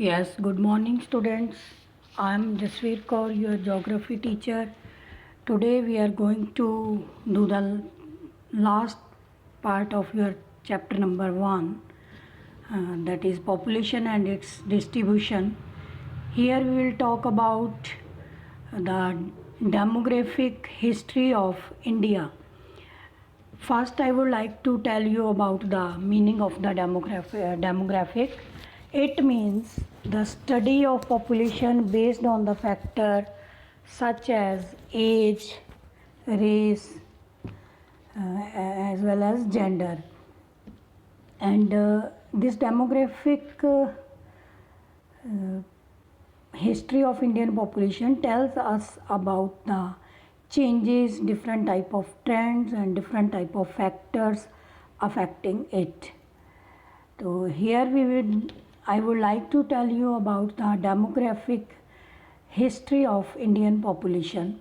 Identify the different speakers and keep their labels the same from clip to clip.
Speaker 1: Yes, good morning students. I am Jasveer Kaur, your geography teacher. Today we are going to do the last part of your chapter number 1, that is population and its distribution. Here we will talk about the demographic history of India. First, I would like to tell you about the meaning of the demographic. It means the study of population based on the factor such as age, race, as well as gender. And this demographic history of Indian population tells us about the changes, different type of trends and different type of factors affecting it. So here I would like to tell you about the demographic history of Indian population.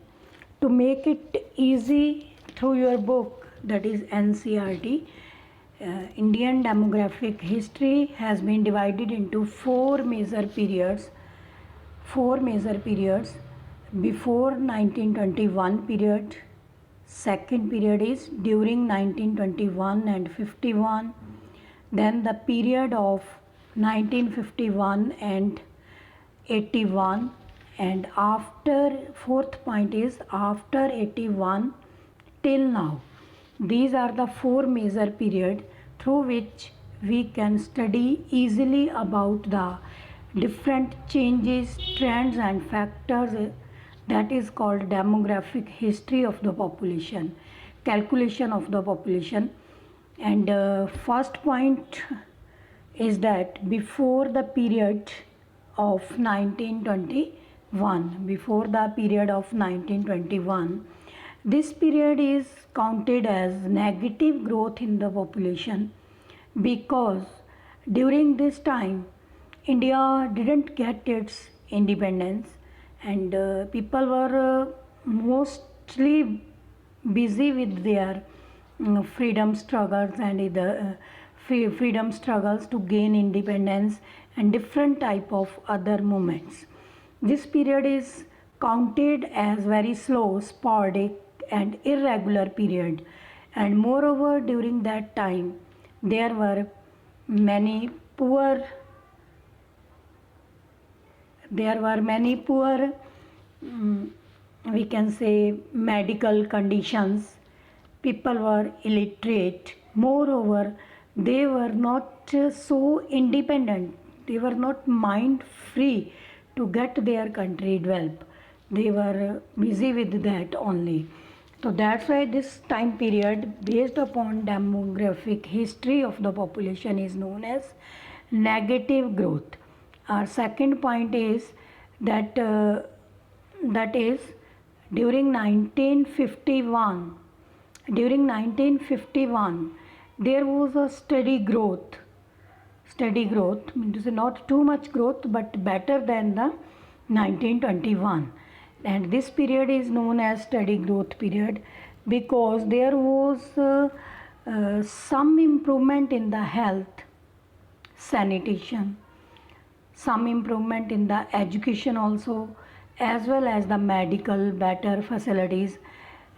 Speaker 1: To make it easy through your book, that is NCERT, Indian demographic history has been divided into four major periods. Before 1921 period, second period is during 1921 and 51, then the period of 1951 and 81, and after fourth point is after 81 till now. These are the four major periods through which we can study easily about the different changes, trends and factors, that is called demographic history of the population, calculation of the population. And first point is that before the period of 1921, this period is counted as negative growth in the population, because during this time India didn't get its independence, and people were mostly busy with their freedom struggles and the freedom struggles to gain independence and different type of other movements. This period is counted as very slow, sporadic and irregular period, and moreover during that time there were many poor we can say medical conditions. People were illiterate. Moreover, they were not so independent. They were not mind free to get their country developed. They were busy with that only. So that's why this time period based upon demographic history of the population is known as negative growth. Our second point is that that is during 1951. During 1951, there was a steady growth. Steady growth means not too much growth, but better than the 1921. And this period is known as steady growth period because there was some improvement in the health, sanitation, some improvement in the education also, as well as the medical better facilities,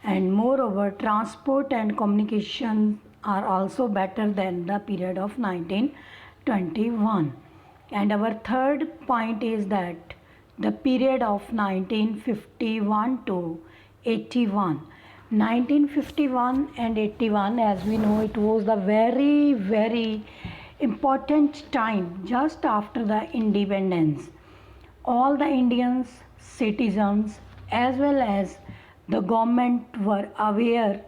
Speaker 1: and moreover transport and communication are also better than the period of 1921. And our third point is that the period of 1951 to 81. 1951 and 81, as we know, it was the very important time just after the independence. All the Indians, citizens, as well as the government were aware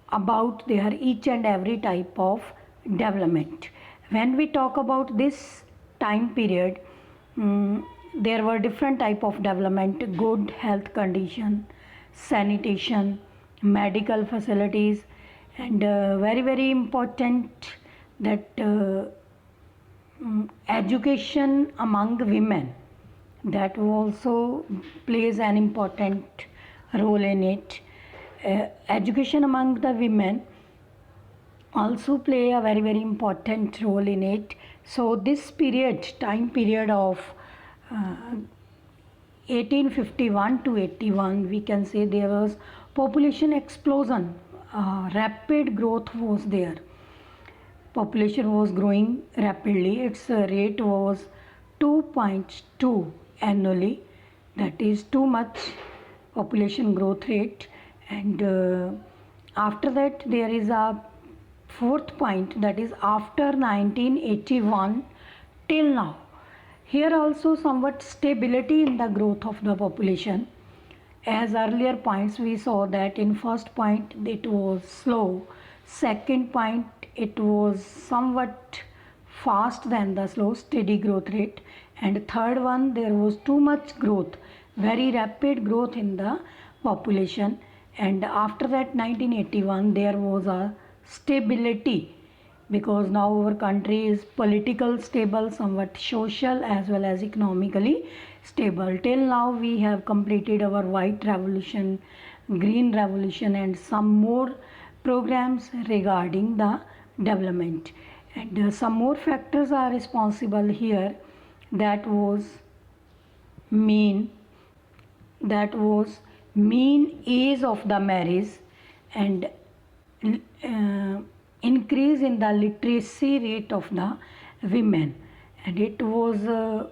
Speaker 1: about their each and every type of development. When we talk about this time period, there were different type of development: good health condition, sanitation, medical facilities, and very important that education among women, that also plays an important role in it. Education among the women also play a very important role in it. So this time period of 1851 to 81, we can say there was population explosion. Rapid growth was there. Population was growing rapidly. Its rate was 2.2 annually. That is too much population growth rate. And after that there is a fourth point, that is after 1981 till now. Here also somewhat stability in the growth of the population. As earlier points we saw that in first point it was slow, second point it was somewhat fast than the slow, steady growth rate, and third one there was too much growth, very rapid growth in the population. And after that 1981 there was a stability, because now our country is political stable, somewhat social as well as economically stable. Till now we have completed our white revolution, green revolution, and some more programs regarding the development. And some more factors are responsible here. That was mean age of the marriage, and increase in the literacy rate of the women. And it was a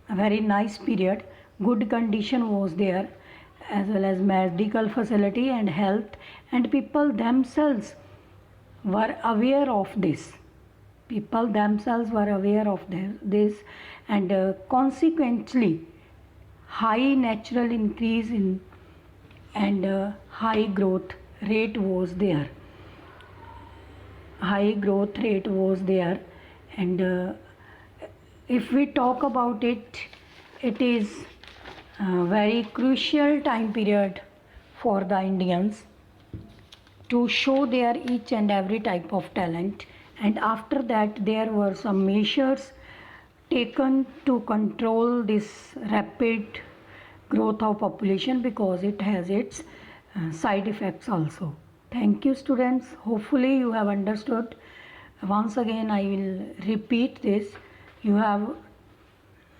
Speaker 1: very nice period. Good condition was there, as well as medical facility and health, and people themselves were aware of this. This, and consequently high natural increase in and high growth rate was there. And if we talk about it, it is a very crucial time period for the Indians to show their each and every type of talent. And after that there were some measures taken to control this rapid growth of population, because it has its side effects also. Thank you students. Hopefully you have understood. Once again I will repeat this. You have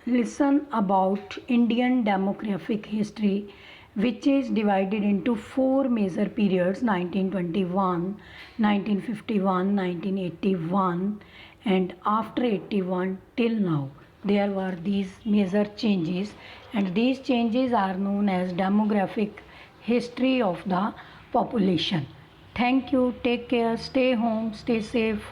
Speaker 1: listened about Indian demographic history, which is divided into four major periods: 1921, 1951, 1981, and after 81 till now. There were these major changes, and these changes are known as demographic history of the population. Thank you. Take care. Stay home. Stay safe.